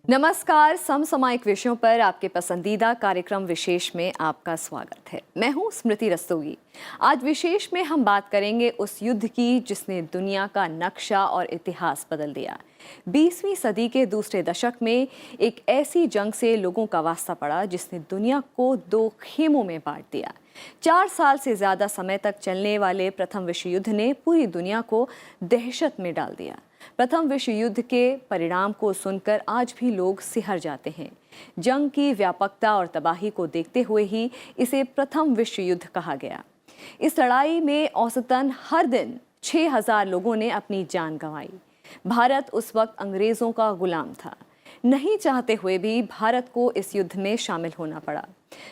नमस्कार। समसामयिक विषयों पर आपके पसंदीदा कार्यक्रम विशेष में आपका स्वागत है। मैं हूं स्मृति रस्तोगी। आज विशेष में हम बात करेंगे उस युद्ध की जिसने दुनिया का नक्शा और इतिहास बदल दिया। 20वीं सदी के दूसरे दशक में एक ऐसी जंग से लोगों का वास्ता पड़ा जिसने दुनिया को दो खेमों में बांट दिया। 4 साल से ज्यादा समय तक चलने वाले प्रथम विश्व युद्ध ने पूरी दुनिया को दहशत में डाल दिया। प्रथम विश्व युद्ध के परिणाम को सुनकर आज भी लोग सिहर जाते हैं। जंग की व्यापकता और तबाही को देखते हुए ही इसे प्रथम विश्व युद्ध कहा गया। इस लड़ाई में औसतन हर दिन 6000 लोगों ने अपनी जान गंवाई। भारत उस वक्त अंग्रेजों का गुलाम था। नहीं चाहते हुए भी भारत को इस युद्ध में शामिल होना पड़ा।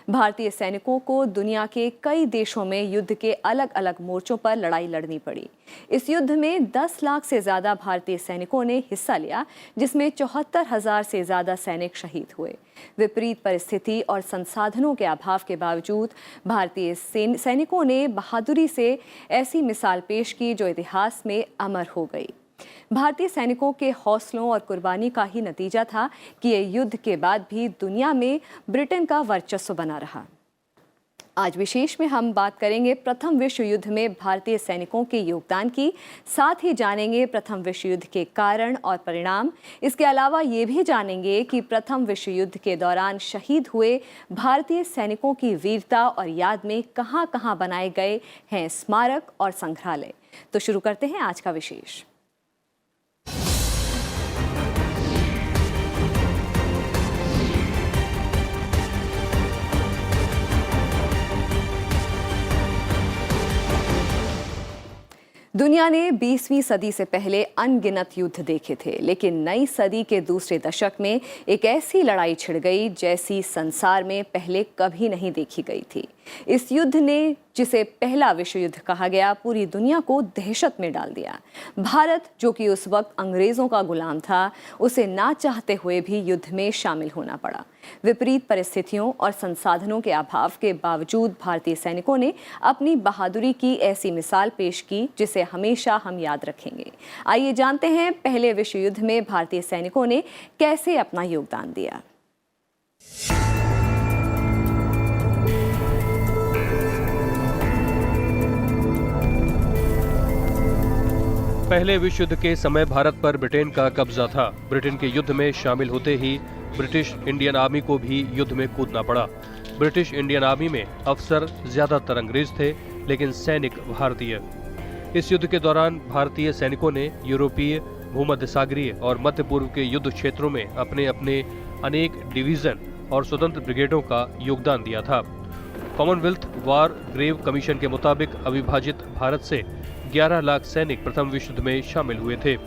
भारतीय सैनिकों को दुनिया के कई देशों में युद्ध के अलग अलग मोर्चों पर लड़ाई लड़नी पड़ी। इस युद्ध में 10 लाख से ज्यादा भारतीय सैनिकों ने हिस्सा लिया, जिसमें 74,000 से ज्यादा सैनिक शहीद हुए। विपरीत परिस्थिति और संसाधनों के अभाव के बावजूद भारतीय सैनिकों ने बहादुरी से ऐसी मिसाल पेश की जो इतिहास में अमर हो गई। भारतीय सैनिकों के हौसलों और कुर्बानी का ही नतीजा था कि ये युद्ध के बाद भी दुनिया में ब्रिटेन का वर्चस्व बना रहा। आज विशेष में हम बात करेंगे प्रथम विश्व युद्ध में भारतीय सैनिकों के योगदान की, साथ ही जानेंगे प्रथम विश्व युद्ध के कारण और परिणाम। इसके अलावा ये भी जानेंगे कि प्रथम विश्व युद्ध के दौरान शहीद हुए भारतीय सैनिकों की वीरता और याद में कहां-कहां बनाए गए हैं स्मारक और संग्रहालय। तो शुरू करते हैं आज का विशेष। दुनिया ने 20वीं सदी से पहले अनगिनत युद्ध देखे थे, लेकिन नई सदी के दूसरे दशक में एक ऐसी लड़ाई छिड़ गई जैसी संसार में पहले कभी नहीं देखी गई थी। इस युद्ध ने, जिसे पहला विश्व युद्ध कहा गया, पूरी दुनिया को दहशत में डाल दिया। भारत, जो कि उस वक्त अंग्रेजों का गुलाम था, उसे ना चाहते हुए भी युद्ध में शामिल होना पड़ा। विपरीत परिस्थितियों और संसाधनों के अभाव के बावजूद भारतीय सैनिकों ने अपनी बहादुरी की ऐसी मिसाल पेश की जिसे हमेशा हम याद रखेंगे। आइए जानते हैं पहले विश्व युद्ध में भारतीय सैनिकों ने कैसे अपना योगदान दिया। पहले विश्व युद्ध के समय भारत पर ब्रिटेन का कब्जा था। ब्रिटेन के युद्ध में शामिल होते ही ब्रिटिश इंडियन आर्मी को भी युद्ध में कूदना पड़ा। ब्रिटिश इंडियन आर्मी में अफसर ज्यादातर अंग्रेज थे, लेकिन सैनिक भारतीय। इस युद्ध के दौरान भारतीय सैनिकों ने यूरोपीय, भूमध्य सागरीय और मध्य पूर्व के युद्ध क्षेत्रों में अपने अपने अनेक डिवीजन और स्वतंत्र ब्रिगेडों का योगदान दिया था। कॉमनवेल्थ वार ग्रेव कमीशन के मुताबिक अविभाजित भारत से 11 लाख सैनिक प्रथम विश्व युद्ध में शामिल हुए थे।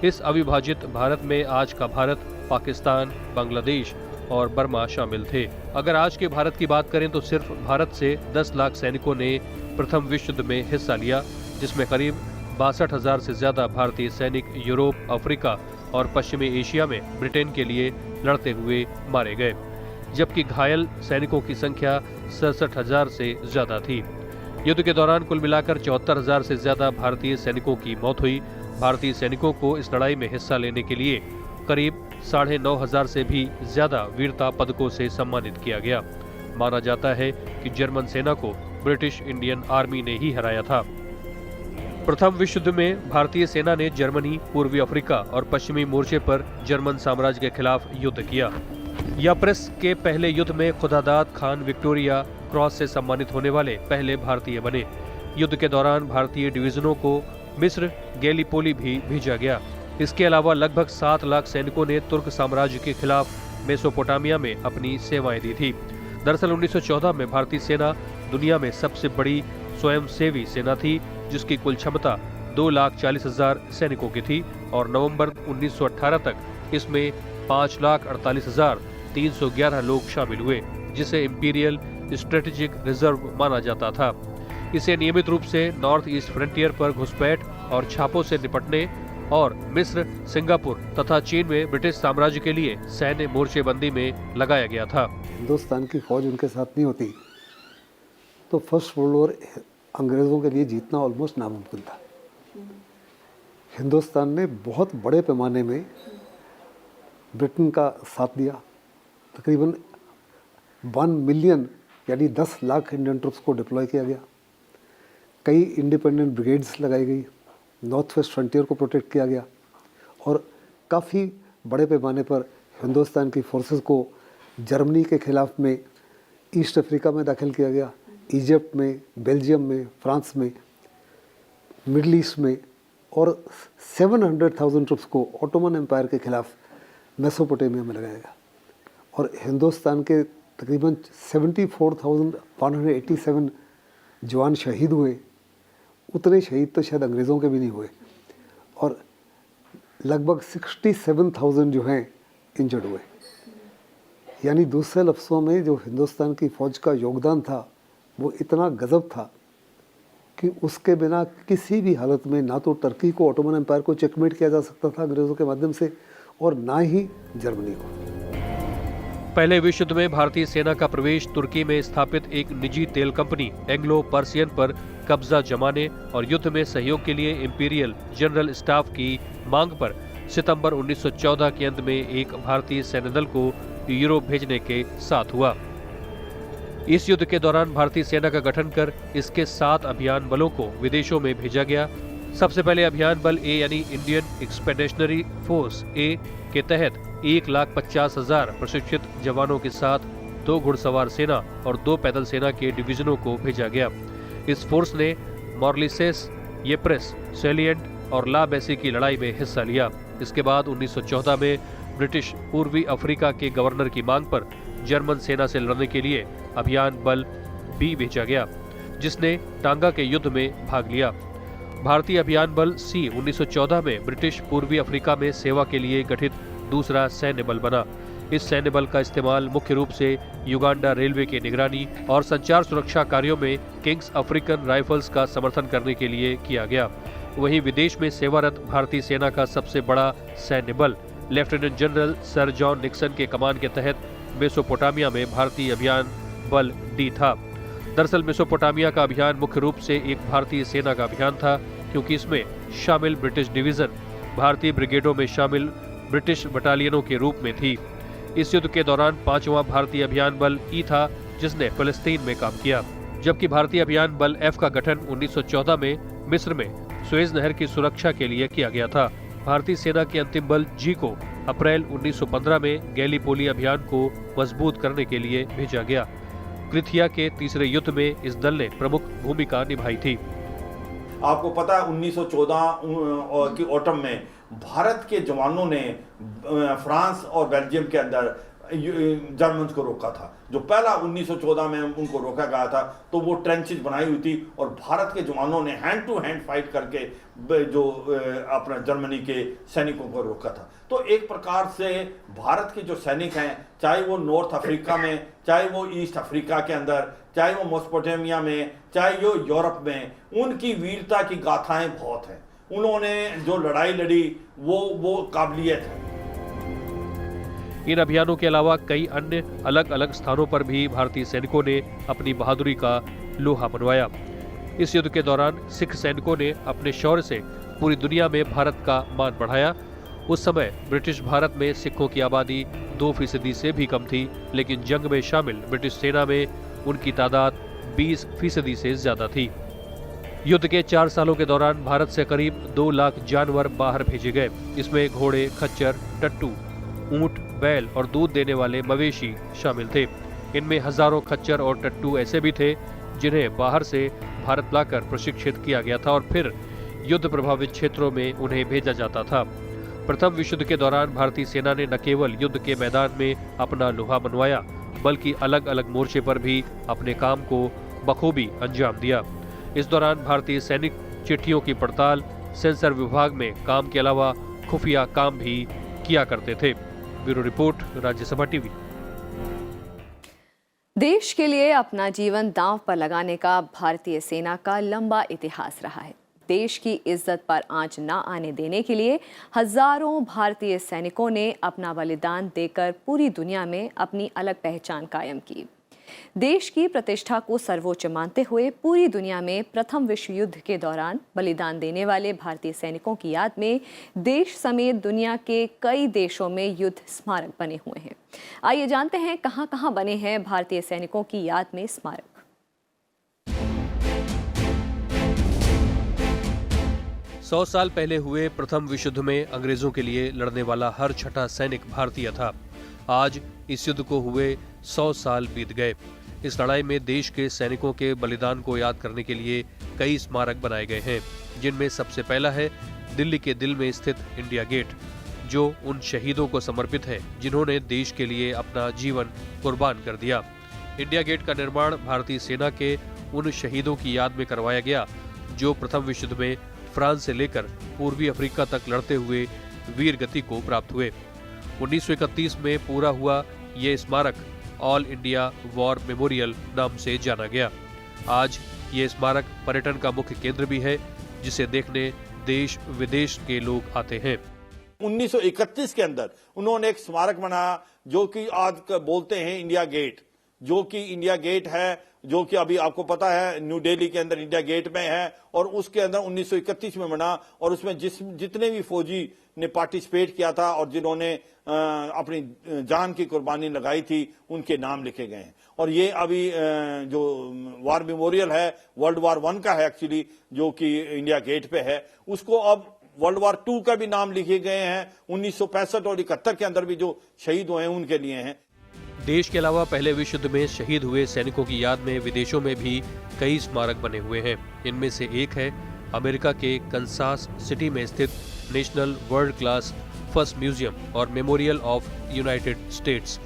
इस अविभाजित भारत में आज का भारत, पाकिस्तान, बांग्लादेश और बर्मा शामिल थे। अगर आज के भारत की बात करें तो सिर्फ भारत से 10 लाख सैनिकों ने प्रथम विश्व युद्ध में हिस्सा लिया, जिसमें करीब 62,000 से ज्यादा भारतीय सैनिक यूरोप, अफ्रीका और पश्चिमी एशिया में ब्रिटेन के लिए लड़ते हुए मारे गए, जबकि घायल सैनिकों की संख्या 67,000 से ज्यादा थी। युद्ध के दौरान कुल मिलाकर 74,000 से ज्यादा भारतीय सैनिकों की मौत हुई। भारतीय सैनिकों को इस लड़ाई में हिस्सा लेने के लिए करीब 9,500 से भी ज्यादा वीरता पदकों से सम्मानित किया गया। माना जाता है कि जर्मन सेना को ब्रिटिश इंडियन आर्मी ने ही हराया था। प्रथम विश्व युद्ध में भारतीय सेना ने जर्मनी, पूर्वी अफ्रीका और पश्चिमी मोर्चे पर जर्मन साम्राज्य के खिलाफ युद्ध किया। याप्रेस के पहले युद्ध में खुदादाद खान विक्टोरिया क्रॉस से सम्मानित होने वाले पहले भारतीय बने। युद्ध के दौरान भारतीय डिवीजनों को मिस्र, गैलीपोली भी भेजा गया। इसके अलावा लगभग 7 लाख सैनिकों ने तुर्क साम्राज्य के खिलाफ मेसोपोटामिया में अपनी सेवाएं दी थी। दरअसल 1914 में भारतीय सेना दुनिया में सबसे बड़ी स्वयंसेवी सेना थी, जिसकी कुल क्षमता 2,40,000 सैनिकों की थी और नवंबर 1918 तक इसमें 5,48,311 लोग शामिल हुए, जिसे इंपीरियल स्ट्रेटेजिक रिजर्व माना जाता था। इसे नियमित रूप से नॉर्थ ईस्ट फ्रंटियर पर घुसपैठ और छापों से निपटने और मिस्र, सिंगापुर तथा चीन में ब्रिटिश साम्राज्य के लिए सैन्य मोर्चेबंदी में लगाया गया था। हिंदुस्तान की फौज उनके साथ नहीं होती तो फर्स्ट वर्ल्ड वॉर अंग्रेज़ों के लिए जीतना ऑलमोस्ट नामुमकिन था। हिंदुस्तान ने बहुत बड़े पैमाने में ब्रिटेन का साथ दिया। तकरीबन 1 मिलियन यानी 10 लाख इंडियन ट्रुप्स को डिप्लॉय किया गया। कई इंडिपेंडेंट ब्रिगेड्स लगाई गई, नॉर्थ वेस्ट फ्रंटियर को प्रोटेक्ट किया गया और काफ़ी बड़े पैमाने पर हिंदुस्तान की फोर्सेस को जर्मनी के ख़िलाफ़ में ईस्ट अफ्रीका में दाखिल किया गया, इजिप्ट में, बेल्जियम में, फ्रांस में, मिडल ईस्ट में, और 700,000 ट्रुप्स को ऑटोमन एम्पायर के ख़िलाफ़ मेसोपोटामिया में लगाया गया। और हिंदुस्तान के तकरीबन 74,187 जवान शहीद हुए। उतने शहीद तो शायद अंग्रेज़ों के भी नहीं हुए, और लगभग 67,000 जो हैं इंजर्ड हुए। यानी दूसरे लफ्ज़ों में जो हिंदुस्तान की फ़ौज का योगदान था वो इतना गज़ब था कि उसके बिना किसी भी हालत में ना तो टर्की को, ऑटोमन एम्पायर को चेकमेट किया जा सकता था अंग्रेज़ों के माध्यम से, और ना ही जर्मनी को। पहले विश्व युद्ध में भारतीय सेना का प्रवेश तुर्की में स्थापित एक निजी तेल कंपनी एंग्लो पर्सियन पर कब्जा जमाने और युद्ध में सहयोग के लिए इंपीरियल जनरल स्टाफ की मांग पर सितंबर 1914 के अंत में एक भारतीय सैन्य दल को यूरोप भेजने के साथ हुआ। इस युद्ध के दौरान भारतीय सेना का गठन कर इसके 7 अभियान बलों को विदेशों में भेजा गया। सबसे पहले अभियान बल ए यानी इंडियन एक्सपेडिशनरी फोर्स ए के तहत 1,50,000 प्रशिक्षित जवानों के साथ 2 घुड़सवार सेना और 2 पैदल सेना के डिवीजनों को भेजा गया। इस फोर्स ने मॉर्लिसेस, येप्रेस, सेलिएंट और ला बेसी की लड़ाई में हिस्सा लिया। इसके बाद 1914 में ब्रिटिश पूर्वी अफ्रीका के गवर्नर की मांग पर जर्मन सेना से लड़ने के लिए अभियान बल बी भेजा गया, जिसने टांगा के युद्ध में भाग लिया। भारतीय अभियान बल सी 1914 में ब्रिटिश पूर्वी अफ्रीका में सेवा के लिए गठित दूसरा सैन्य बल बना। इस सैन्य बल का इस्तेमाल मुख्य रूप से युगांडा रेलवे के निगरानी और संचार सुरक्षा कार्यों में किंग्स अफ्रीकन राइफल्स का समर्थन करने के लिए किया गया। वहीं विदेश में सेवारत भारतीय सेना का सबसे बड़ा सैन्य बल lieutenant general sir John Nixon के कमान के तहत मेसोपोटामिया में भारतीय अभियान बल डी था। दरअसल मेसोपोटामिया का अभियान मुख्य रूप से एक भारतीय सेना का अभियान था, क्योंकि इसमें शामिल ब्रिटिश डिवीजन भारतीय ब्रिगेडों में शामिल ब्रिटिश बटालियनों के रूप में थी। इस युद्ध के दौरान 5वां भारतीय अभियान बल ई था, जिसने फलस्तीन में काम किया, जबकि भारतीय अभियान बल एफ का गठन 1914 में मिस्र में सुएज नहर की सुरक्षा के लिए किया गया था। भारतीय सेना के अंतिम बल जी को अप्रैल 1915 में गैलीपोली अभियान को मजबूत करने के लिए भेजा गया। क्रिथिया के तीसरे युद्ध में इस दल ने प्रमुख भूमिका निभाई थी। आपको पता है 1914 की ऑटम में भारत के जवानों ने फ्रांस और बेल्जियम के अंदर जर्मन को रोका था। जो पहला 1914 में उनको रोका गया था, तो वो ट्रेंचेज बनाई हुई थी और भारत के जवानों ने हैंड टू हैंड फाइट करके जो अपना जर्मनी के सैनिकों को रोका था। तो एक प्रकार से भारत के जो सैनिक हैं, चाहे वो नॉर्थ अफ्रीका में, चाहे वो ईस्ट अफ्रीका के अंदर, चाहे वो मेसोपोटामिया में, चाहे वो यूरोप में, उनकी वीरता की गाथाएं बहुत हैं। उन्होंने जो लड़ाई लड़ी वो काबिलियत है। इन अभियानों के अलावा कई अन्य अलग अलग स्थानों पर भी भारतीय सैनिकों ने अपनी बहादुरी का लोहा मनवाया। इस युद्ध के दौरान सिख सैनिकों ने अपने शौर्य से पूरी दुनिया में भारत का मान बढ़ाया। उस समय ब्रिटिश भारत में सिखों की आबादी 2% से भी कम थी, लेकिन जंग में शामिल ब्रिटिश सेना में उनकी तादाद 20% से ज्यादा थी। युद्ध के 4 सालों के दौरान भारत से करीब 2 लाख जानवर बाहर भेजे गए। इसमें घोड़े, खच्चर, टट्टू, ऊंट, बैल और दूध देने वाले मवेशी शामिल थे। इनमें हजारों खच्चर और टट्टू ऐसे भी थे जिन्हें बाहर से भारत लाकर प्रशिक्षित किया गया था और फिर युद्ध प्रभावित क्षेत्रों में उन्हें भेजा जाता था। प्रथम विश्व युद्ध के दौरान भारतीय सेना ने न केवल युद्ध के मैदान में अपना लोहा मनवाया, बल्कि अलग अलग मोर्चे पर भी अपने काम को बखूबी अंजाम दिया। इस दौरान भारतीय सैनिक चिट्ठियों की पड़ताल, सेंसर विभाग में काम के अलावा खुफिया काम भी किया करते थे। Bureau report, Rajya Sabha TV. देश के लिए अपना जीवन दांव पर लगाने का भारतीय सेना का लंबा इतिहास रहा है। देश की इज्जत पर आंच न आने देने के लिए हजारों भारतीय सैनिकों ने अपना बलिदान देकर पूरी दुनिया में अपनी अलग पहचान कायम की। देश की प्रतिष्ठा को सर्वोच्च मानते हुए पूरी दुनिया में प्रथम विश्व युद्ध के दौरान बलिदान देने वाले भारतीय सैनिकों की याद में देश समेत दुनिया के कई देशों में युद्ध स्मारक बने हुए हैं। आइए जानते हैं कहां-कहां बने हैं भारतीय सैनिकों की याद में स्मारक। 100 साल पहले हुए प्रथम विश्व युद्ध में अंग्रेजों के लिए लड़ने वाला हर छठा सैनिक भारतीय था। आज इस युद्ध को हुए 100 साल बीत गए। इस लड़ाई में देश के सैनिकों के बलिदान को याद करने के लिए कई स्मारक बनाए गए हैं, जिनमें सबसे पहला है दिल्ली के दिल में स्थित इंडिया गेट, जो उन शहीदों को समर्पित है जिन्होंने देश के लिए अपना जीवन कुर्बान कर दिया। इंडिया गेट का निर्माण भारतीय सेना के उन शहीदों की याद में करवाया गया जो प्रथम विश्व युद्ध में फ्रांस से लेकर पूर्वी अफ्रीका तक लड़ते हुए वीर गति को प्राप्त हुए। 1931 में पूरा हुआ ये स्मारक ऑल इंडिया वॉर मेमोरियल नाम से जाना गया। आज ये स्मारक पर्यटन का मुख्य केंद्र भी है, जिसे देखने देश विदेश के लोग आते हैं। 1931 के अंदर उन्होंने एक स्मारक बनाया जो कि आज बोलते हैं इंडिया गेट, जो कि इंडिया गेट है, जो कि अभी आपको पता है न्यू दिल्ली के अंदर इंडिया गेट में है, और उसके अंदर 1931 में बना, और उसमें जितने भी फौजी ने पार्टिसिपेट किया था और जिन्होंने अपनी जान की कुर्बानी लगाई थी उनके नाम लिखे गए हैं। और ये अभी जो वार मेमोरियल है वर्ल्ड वार 1 का है एक्चुअली, जो कि इंडिया गेट पे है, उसको अब वर्ल्ड वार 2 का भी नाम लिखे गए हैं। 1965 और 71 के अंदर भी जो शहीद हुए हैं उनके लिए हैं। देश के अलावा पहले विश्व युद्ध में शहीद हुए सैनिकों की याद में विदेशों में भी कई स्मारक बने हुए हैं। इनमें से एक है अमेरिका के कंसास सिटी में स्थित national world class first museum और मेमोरियल ऑफ यूनाइटेड स्टेट्स।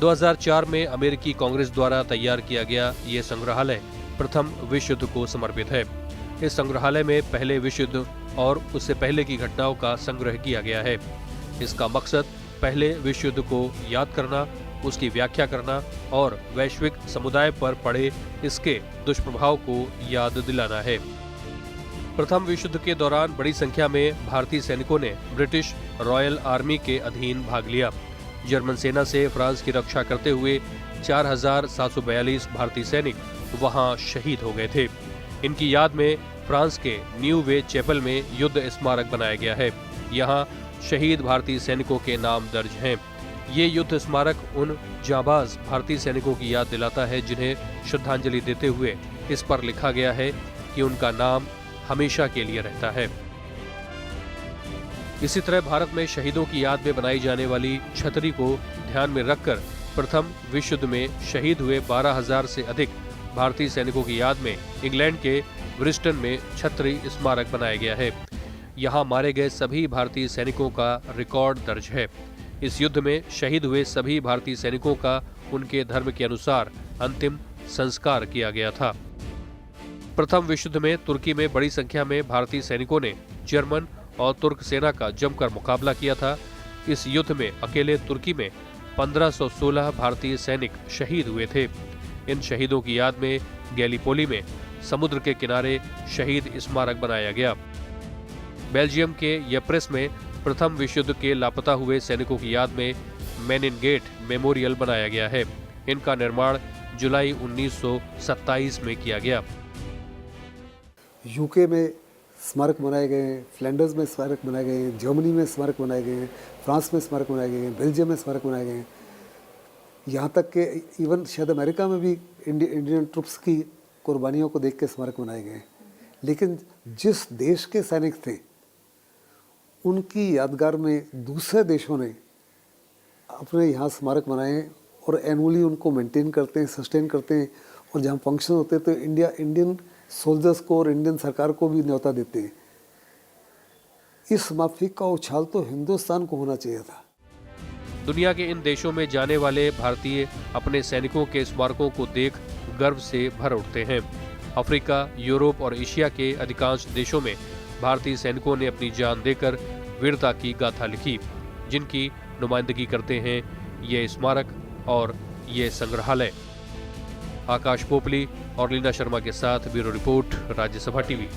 2004 में अमेरिकी कांग्रेस द्वारा तैयार किया गया ये संग्रहालय प्रथम विश्व युद्ध को समर्पित है। इस संग्रहालय में पहले विश्व युद्ध और उससे पहले की घटनाओं का संग्रह किया गया है। इसका मकसद पहले विश्व युद्ध को याद करना, उसकी व्याख्या करना और वैश्विक समुदाय पर पड़े इसके दुष्प्रभाव को याद दिलाना है। प्रथम विश्व युद्ध के दौरान बड़ी संख्या में भारतीय सैनिकों ने ब्रिटिश रॉयल आर्मी के अधीन भाग लिया। जर्मन सेना से फ्रांस की रक्षा करते हुए 4742 भारतीय सैनिक वहां शहीद हो गए थे। इनकी याद में फ्रांस के न्यू वे चैपल में युद्ध स्मारक बनाया गया है। यहाँ शहीद भारतीय सैनिकों के नाम दर्ज हैं। ये युद्ध स्मारक उन जाबाज भारतीय सैनिकों की याद दिलाता है जिन्हें श्रद्धांजलि देते हुए इस पर लिखा गया है कि उनका नाम हमेशा के लिए रहता है। इसी तरह भारत में शहीदों की याद में बनाई जाने वाली छतरी को ध्यान में रखकर प्रथम विश्व युद्ध में शहीद हुए 12,000 से अधिक भारतीय सैनिकों की याद में इंग्लैंड के ब्रिस्टन में छतरी स्मारक बनाया गया है। यहाँ मारे गए सभी भारतीय सैनिकों का रिकॉर्ड दर्ज है। इस युद्ध में शहीद हुए सभी भारतीय सैनिकों का उनके धर्म के अनुसार अंतिम संस्कार किया गया था। प्रथम विश्व युद्ध में तुर्की में बड़ी संख्या में भारतीय सैनिकों ने जर्मन और तुर्क सेना का जमकर मुकाबला किया था। इस युद्ध में अकेले तुर्की में 1516 भारतीय सैनिक शहीद हुए थे। इन शहीदों की याद में गैलीपोली में समुद्र के किनारे शहीद स्मारक बनाया गया। बेल्जियम के यप्रेस में प्रथम विश्व युद्ध के लापता हुए सैनिकों की याद में मेनिन गेट मेमोरियल बनाया गया है। इनका निर्माण जुलाई 1927 में किया गया। यूके में स्मारक बनाए गए हैं, फ्लैंडर्स में स्मारक बनाए गए हैं, जर्मनी में स्मारक बनाए गए हैं, फ्रांस में स्मारक बनाए गए हैं, बेल्जियम में स्मारक बनाए गए हैं। यहाँ तक कि इवन शायद अमेरिका में भी इंडियन ट्रुप्स की कुर्बानियों को देख के स्मारक बनाए गए हैं। लेकिन जिस देश के सैनिक थे उनकी यादगार में दूसरे देशों ने अपने यहाँ स्मारक बनाए हैं और एनुअली उनको मेंटेन करते हैं, सस्टेन करते हैं। और जहाँ फंक्शन होते हैं तो इंडियन सोल्जर्स को और इंडियन सरकार को भी न्योता देते हैं। इस माफिक का उछाल तो हिंदुस्तान को होना चाहिए था। दुनिया के इन देशों में जाने वाले भारतीय अपने सैनिकों के स्मारकों को देख गर्व से भर उठते हैं। अफ्रीका, यूरोप और एशिया के अधिकांश देशों में भारतीय सैनिकों ने अपनी जान देकर वीरता की गाथा लिखी, जिनकी नुमाइंदगी करते हैं ये स्मारक और ये संग्रहालय। आकाश पोपली और लीना शर्मा के साथ ब्यूरो रिपोर्ट, राज्यसभा टीवी।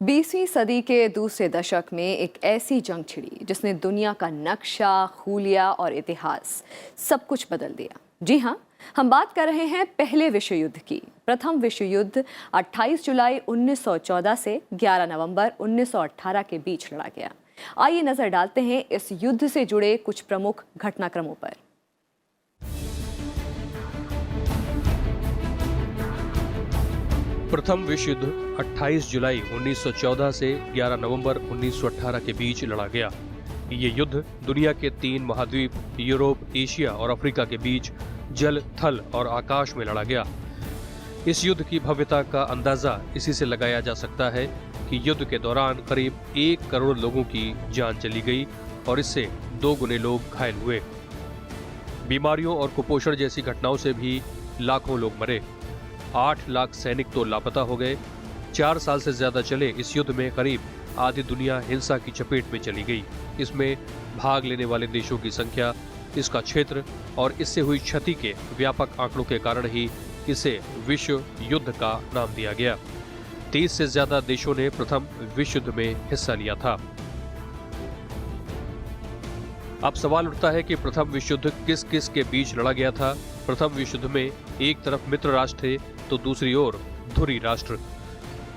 20वीं सदी के दूसरे दशक में एक ऐसी जंग छिड़ी जिसने दुनिया का नक्शा, हुलिया और इतिहास सब कुछ बदल दिया। जी हाँ, हम बात कर रहे हैं पहले विश्व युद्ध की। प्रथम विश्व युद्ध 28 जुलाई 1914 से 11 नवंबर 1918 के बीच लड़ा गया। आइए नजर डालते हैं इस युद्ध से जुड़े कुछ प्रमुख घटनाक्रमों पर। प्रथम विश्व युद्ध 28 जुलाई 1914 से 11 नवंबर 1918 के बीच लड़ा गया। ये युद्ध दुनिया के 3 महाद्वीप यूरोप, एशिया और अफ्रीका के बीच जल, थल और आकाश में लड़ा गया। इस युद्ध की भव्यता का अंदाजा इसी से लगाया जा सकता है कि युद्ध के दौरान करीब 1 करोड़ लोगों की जान चली गई और इससे 2 गुने लोग घायल हुए। बीमारियों और कुपोषण जैसी घटनाओं से भी लाखों लोग मरे। 8 लाख सैनिक तो लापता हो गए। 4 साल से ज्यादा चले इस युद्ध में करीब आधी दुनिया हिंसा की चपेट में चली गई। इसमें भाग लेने वाले देशों की संख्या, इसका क्षेत्र और इससे हुई क्षति के व्यापक आंकड़ों के कारण ही इसे विश्व युद्ध का नाम दिया गया। 30 से ज्यादा देशों ने प्रथम विश्व युद्ध में हिस्सा लिया था। अब सवाल उठता है कि प्रथम विश्व युद्ध किस किस के बीच लड़ा गया था। प्रथम विश्व युद्ध में एक तरफ मित्र राष्ट्र थे तो दूसरी ओर धुरी राष्ट्र।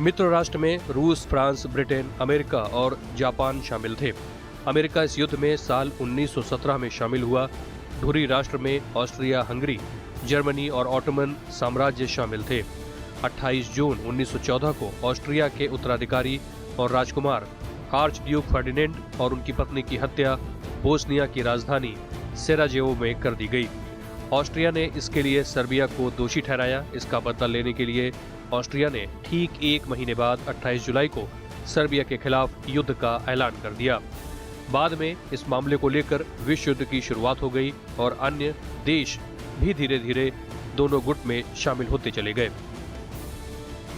मित्र राष्ट्र में रूस, फ्रांस, ब्रिटेन, अमेरिका और जापान शामिल थे। अमेरिका इस युद्ध में साल 1917 में शामिल हुआ। धुरी राष्ट्र में ऑस्ट्रिया, हंगरी, जर्मनी और ऑटोमन साम्राज्य शामिल थे। 28 जून 1914 को ऑस्ट्रिया के उत्तराधिकारी और राजकुमार आर्च ड्यूक फर्डिनेंड और उनकी पत्नी की हत्या बोस्निया की राजधानी सेराजेवो में कर दी गई। ऑस्ट्रिया ने इसके लिए सर्बिया को दोषी ठहराया। इसका बदला लेने के लिए ऑस्ट्रिया ने ठीक 1 महीने बाद 28 जुलाई को सर्बिया के खिलाफ युद्ध का ऐलान कर दिया। बाद में इस मामले को लेकर विश्व युद्ध की शुरुआत हो गई और अन्य देश भी धीरे धीरे दोनों गुट में शामिल होते चले गए।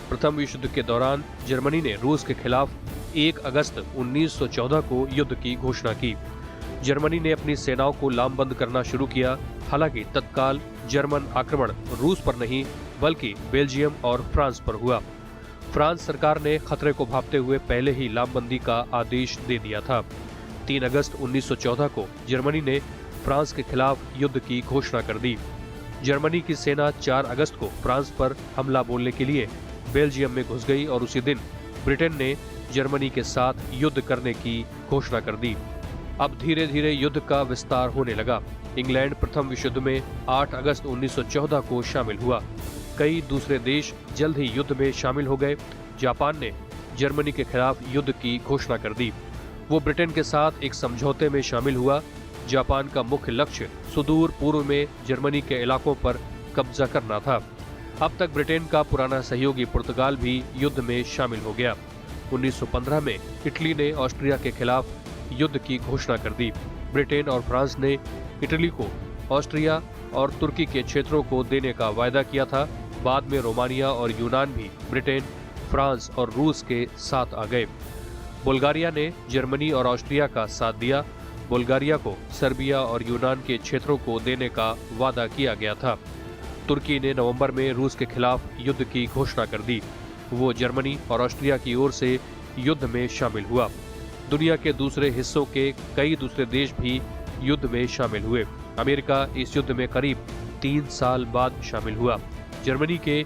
प्रथम विश्व युद्ध के दौरान जर्मनी ने रूस के खिलाफ 1 अगस्त 1914 को युद्ध की घोषणा की। जर्मनी ने अपनी सेनाओं को लामबंद करना शुरू किया। हालांकि तत्काल जर्मन आक्रमण रूस पर नहीं बल्कि बेल्जियम और फ्रांस पर हुआ। फ्रांस सरकार ने खतरे को भांपते हुए पहले ही लामबंदी का आदेश दे दिया था। 3 अगस्त 1914 को जर्मनी ने फ्रांस के खिलाफ युद्ध की घोषणा कर दी। जर्मनी की सेना 4 अगस्त को फ्रांस पर हमला बोलने के लिए बेल्जियम में घुस गई और उसी दिन ब्रिटेन ने जर्मनी के साथ युद्ध करने की घोषणा कर दी। अब धीरे धीरे युद्ध का विस्तार होने लगा। इंग्लैंड प्रथम विश्व युद्ध में 8 अगस्त 1914 को शामिल हुआ। कई दूसरे देश जल्द ही युद्ध में शामिल हो गए। जापान ने जर्मनी के खिलाफ युद्ध की घोषणा कर दी। वो ब्रिटेन के साथ एक समझौते में शामिल हुआ। जापान का मुख्य लक्ष्य सुदूर पूर्व में जर्मनी के इलाकों पर कब्जा करना था। अब तक ब्रिटेन का पुराना सहयोगी पुर्तगाल भी युद्ध में शामिल हो गया। 1915 में इटली ने ऑस्ट्रिया के खिलाफ युद्ध की घोषणा कर दी। ब्रिटेन और फ्रांस ने इटली को ऑस्ट्रिया और तुर्की के क्षेत्रों को देने का वायदा किया था। बाद में रोमानिया और यूनान भी ब्रिटेन, फ्रांस और रूस के साथ आ गए। बुल्गारिया ने जर्मनी और ऑस्ट्रिया का साथ दिया। बुल्गारिया को सर्बिया और यूनान के क्षेत्रों को देने का वादा किया गया था। तुर्की ने नवंबर में रूस के खिलाफ युद्ध की घोषणा कर दी। वो जर्मनी और ऑस्ट्रिया की ओर से युद्ध में शामिल हुआ। दुनिया के दूसरे हिस्सों के कई दूसरे देश भी युद्ध में शामिल हुए। अमेरिका इस युद्ध में करीब 3 साल बाद शामिल हुआ। जर्मनी के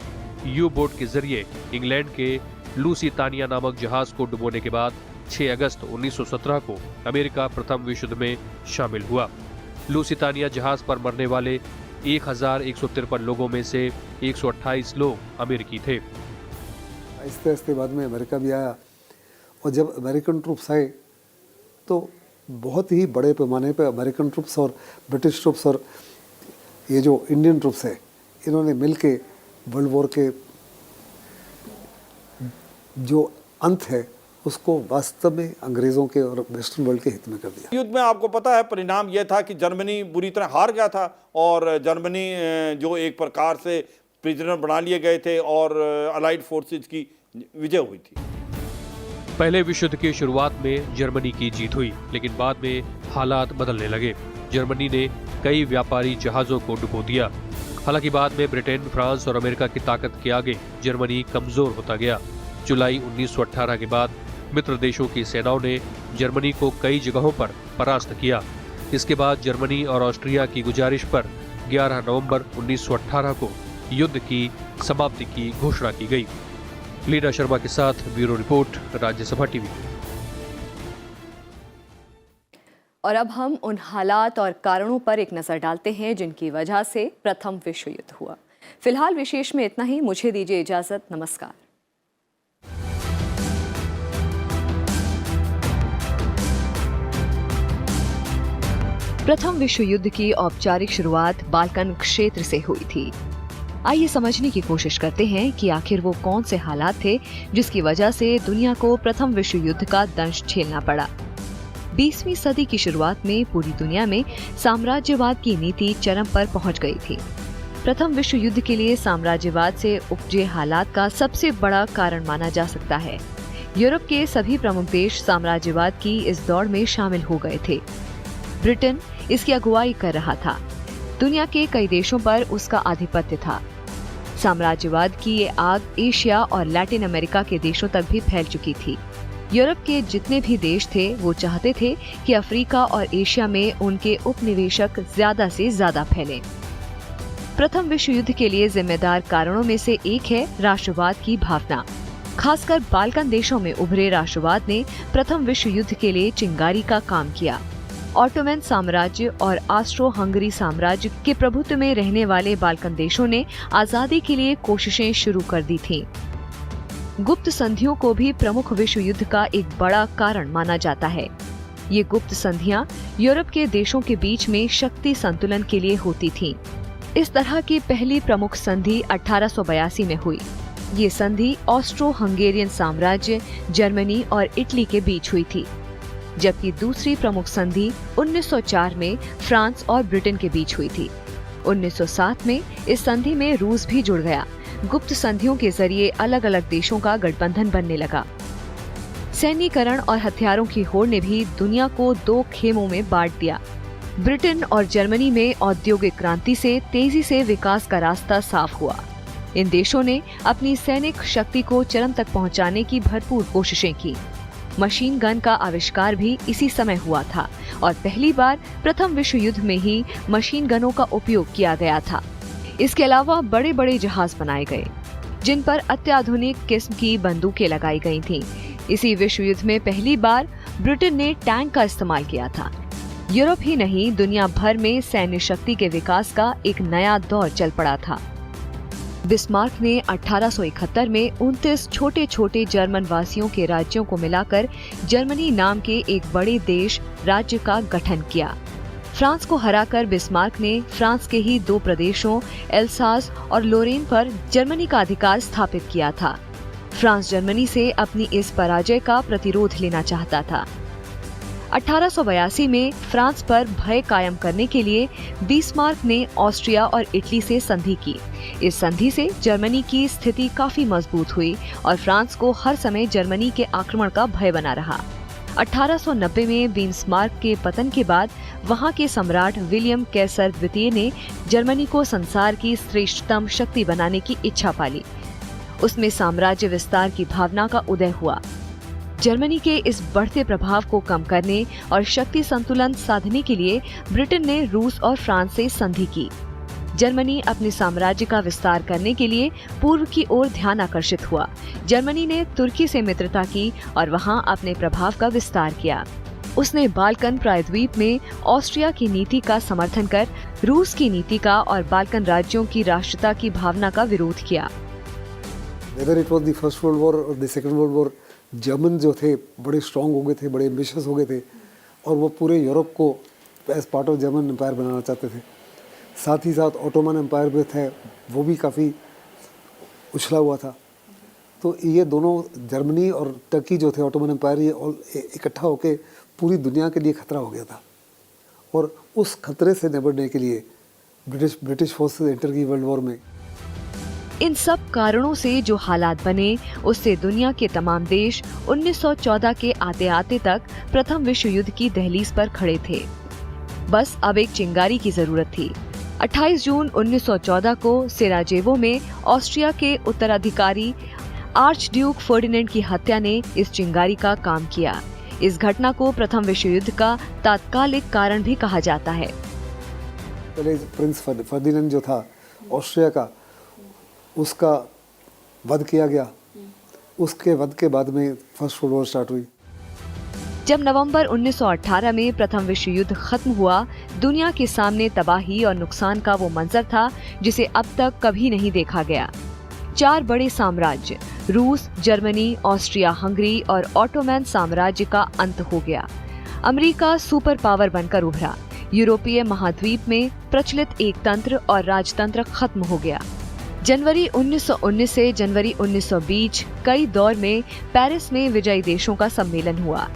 यू बोट के जरिए इंग्लैंड के लूसितानिया नामक जहाज को डुबोने के बाद 6 अगस्त 1917 को अमेरिका प्रथम विश्व युद्ध में शामिल हुआ। लूसितानिया जहाज पर मरने वाले 1153 लोगों में से 128 लोग अमेरिकी थे। आहिस्ते आहिस्ते बाद में अमेरिका भी आया और जब अमेरिकन ट्रूप्स आए तो बहुत ही बड़े पैमाने पर अमेरिकन ट्रूप्स और ब्रिटिश ट्रूप्स और ये जो इंडियन ट्रूप्स है इन्होंने मिलके वर्ल्ड वॉर के जो अंत है उसको वास्तव में अंग्रेज़ों के और वेस्टर्न वर्ल्ड के हित में कर दिया। युद्ध में आपको पता है परिणाम यह था कि जर्मनी बुरी तरह हार गया था और जर्मनी जो एक प्रकार से प्रिजनर बना लिए गए थे और अलाइड फोर्सेज की विजय हुई थी। पहले विश्व युद्ध की शुरुआत में जर्मनी की जीत हुई, लेकिन बाद में हालात बदलने लगे। जर्मनी ने कई व्यापारी जहाजों को डुबो दिया। हालांकि बाद में ब्रिटेन, फ्रांस और अमेरिका की ताकत के आगे जर्मनी कमजोर होता गया। जुलाई 1918 के बाद मित्र देशों की सेनाओं ने जर्मनी को कई जगहों पर परास्त किया। इसके बाद जर्मनी और ऑस्ट्रिया की गुजारिश पर 11 नवंबर 1918 को युद्ध की समाप्ति की घोषणा की गई। लीना शर्मा के साथ ब्यूरो रिपोर्ट, राज्यसभा टीवी। और अब हम उन हालात और कारणों पर एक नजर डालते हैं जिनकी वजह से प्रथम विश्व युद्ध हुआ। फिलहाल विशेष में इतना ही। मुझे दीजिए इजाजत। नमस्कार। प्रथम विश्व युद्ध की औपचारिक शुरुआत बाल्कन क्षेत्र से हुई थी। आइए समझने की कोशिश करते हैं कि आखिर वो कौन से हालात थे जिसकी वजह से दुनिया को प्रथम विश्व युद्ध का दंश झेलना पड़ा। 20वीं सदी की शुरुआत में पूरी दुनिया में साम्राज्यवाद की नीति चरम पर पहुंच गई थी। प्रथम विश्व युद्ध के लिए साम्राज्यवाद से उपजे हालात का सबसे बड़ा कारण माना जा सकता है। यूरोप के सभी प्रमुख देश साम्राज्यवाद की इस दौड़ में शामिल हो गए थे। ब्रिटेन इसकी अगुवाई कर रहा था। दुनिया के कई देशों पर उसका आधिपत्य था। साम्राज्यवाद की ये आग एशिया और लैटिन अमेरिका के देशों तक भी फैल चुकी थी। यूरोप के जितने भी देश थे वो चाहते थे कि अफ्रीका और एशिया में उनके उपनिवेशक ज्यादा से ज्यादा फैलें। प्रथम विश्व युद्ध के लिए जिम्मेदार कारणों में से एक है राष्ट्रवाद की भावना। खासकर बाल्कन देशों में उभरे राष्ट्रवाद ने प्रथम विश्व युद्ध के लिए चिंगारी का काम किया। ऑटोमन साम्राज्य और ऑस्ट्रो हंगरी साम्राज्य के प्रभुत्व में रहने वाले बाल्कन देशों ने आजादी के लिए कोशिशें शुरू कर दी थीं। गुप्त संधियों को भी प्रमुख विश्व युद्ध का एक बड़ा कारण माना जाता है। ये गुप्त संधियां यूरोप के देशों के बीच में शक्ति संतुलन के लिए होती थीं। इस तरह की पहली प्रमुख संधि 1882 में हुई। ये संधि ऑस्ट्रो हंगेरियन साम्राज्य, जर्मनी और इटली के बीच हुई थी, जबकि दूसरी प्रमुख संधि 1904 में फ्रांस और ब्रिटेन के बीच हुई थी। 1907 में इस संधि में रूस भी जुड़ गया। गुप्त संधियों के जरिए अलग अलग देशों का गठबंधन बनने लगा। सैन्यीकरण और हथियारों की होड़ ने भी दुनिया को दो खेमों में बांट दिया। ब्रिटेन और जर्मनी में औद्योगिक क्रांति से तेजी से विकास का रास्ता साफ हुआ। इन देशों ने अपनी सैनिक शक्ति को चरम तक पहुंचाने की भरपूर कोशिशें की। मशीन गन का आविष्कार भी इसी समय हुआ था और पहली बार प्रथम विश्व युद्ध में ही मशीन गनों का उपयोग किया गया था। इसके अलावा बड़े बड़े जहाज बनाए गए जिन पर अत्याधुनिक किस्म की बंदूकें लगाई गई थीं। इसी विश्व युद्ध में पहली बार ब्रिटेन ने टैंक का इस्तेमाल किया था। यूरोप ही नहीं, दुनिया भर में सैन्य शक्ति के विकास का एक नया दौर चल पड़ा था। बिस्मार्क ने 1871 में 29 छोटे छोटे जर्मन वासियों के राज्यों को मिलाकर जर्मनी नाम के एक बड़े देश राज्य का गठन किया। फ्रांस को हराकर बिस्मार्क ने फ्रांस के ही दो प्रदेशों एल्सास और लोरेन पर जर्मनी का अधिकार स्थापित किया था। फ्रांस जर्मनी से अपनी इस पराजय का प्रतिरोध लेना चाहता था। 1882 में फ्रांस पर भय कायम करने के लिए बिस्मार्क ने ऑस्ट्रिया और इटली से संधि की। इस संधि से जर्मनी की स्थिति काफी मजबूत हुई और फ्रांस को हर समय जर्मनी के आक्रमण का भय बना रहा। 1890 में बिस्मार्क के पतन के बाद वहां के सम्राट विलियम कैसर द्वितीय ने जर्मनी को संसार की श्रेष्ठतम शक्ति बनाने की इच्छा पाली। उसमें साम्राज्य विस्तार की भावना का उदय हुआ। जर्मनी के इस बढ़ते प्रभाव को कम करने और शक्ति संतुलन साधने के लिए ब्रिटेन ने रूस और फ्रांस से संधि की। जर्मनी अपने साम्राज्य का विस्तार करने के लिए पूर्व की ओर ध्यान आकर्षित हुआ। जर्मनी ने तुर्की से मित्रता की और वहां अपने प्रभाव का विस्तार किया। उसने बाल्कन प्रायद्वीप में ऑस्ट्रिया की नीति का समर्थन कर रूस की नीति का और बाल्कन राज्यों की राष्ट्रता की भावना का विरोध किया। Whether it was the First World War or the Second World War, German जो थे बड़े स्ट्रांग हो गए थे, बड़े एम्बिशियस हो गए थे और वो पूरे यूरोप को as part of German empire बनाना चाहते थे। साथ ही साथ ऑटोमन एम्पायर भी थे, वो भी काफ़ी उछला हुआ था। तो ये दोनों जर्मनी और टर्की जो थे ऑटोमन एम्पायर, ये इकट्ठा होकर पूरी दुनिया के लिए खतरा हो गया था। और उस खतरे से निपटने के लिए ब्रिटिश फोर्सेस एंटर की वर्ल्ड वॉर में। इन सब कारणों से जो हालात बने उससे दुनिया के तमाम देश 1914 के आते आते तक प्रथम विश्व युद्ध की दहलीज पर खड़े थे। बस अब एक चिंगारी की जरूरत थी। 28 जून 1914 को सेराजेवो में ऑस्ट्रिया के उत्तराधिकारी आर्च ड्यूक फर्डिनेंड की हत्या ने इस चिंगारी का काम किया। इस घटना को प्रथम विश्व युद्ध का तात्कालिक कारण भी कहा जाता है। पहले प्रिंस फर्डिनेंड जो था ऑस्ट्रिया का, उसका वध किया गया। उसके वध के बाद में फर्स्ट वर्ल्ड वॉर स्टार्ट हुई। जब नवंबर 1918 में प्रथम विश्व युद्ध खत्म हुआ, दुनिया के सामने तबाही और नुकसान का वो मंजर था जिसे अब तक कभी नहीं देखा गया। 4 बड़े साम्राज्य रूस, जर्मनी, ऑस्ट्रिया हंगरी और ऑटोमैन साम्राज्य का अंत हो गया। अमेरिका सुपर पावर बनकर उभरा। यूरोपीय महाद्वीप में प्रचलित एकतंत्र और राजतंत्र खत्म हो गया। जनवरी 1919 से जनवरी 1920 कई दौर में पेरिस में विजयी देशों का सम्मेलन हुआ।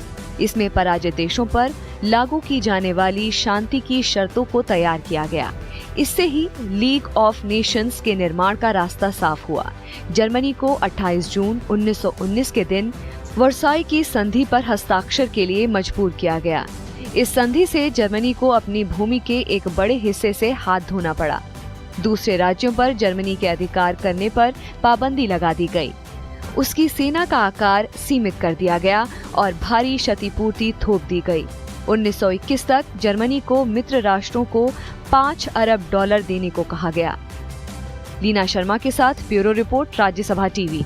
इसमें पराजित देशों पर लागू की जाने वाली शांति की शर्तों को तैयार किया गया। इससे ही लीग ऑफ नेशंस के निर्माण का रास्ता साफ हुआ। जर्मनी को 28 जून 1919 के दिन वर्साई की संधि पर हस्ताक्षर के लिए मजबूर किया गया। इस संधि से जर्मनी को अपनी भूमि के एक बड़े हिस्से से हाथ धोना पड़ा। दूसरे राज्यों पर जर्मनी के अधिकार करने पर पाबंदी लगा दी गई। उसकी सेना का आकार सीमित कर दिया गया और भारी क्षतिपूर्ति थोप दी गई। 1921 तक जर्मनी को मित्र राष्ट्रों को $5 अरब देने को कहा गया। लीना शर्मा के साथ ब्यूरो रिपोर्ट, राज्यसभा टीवी।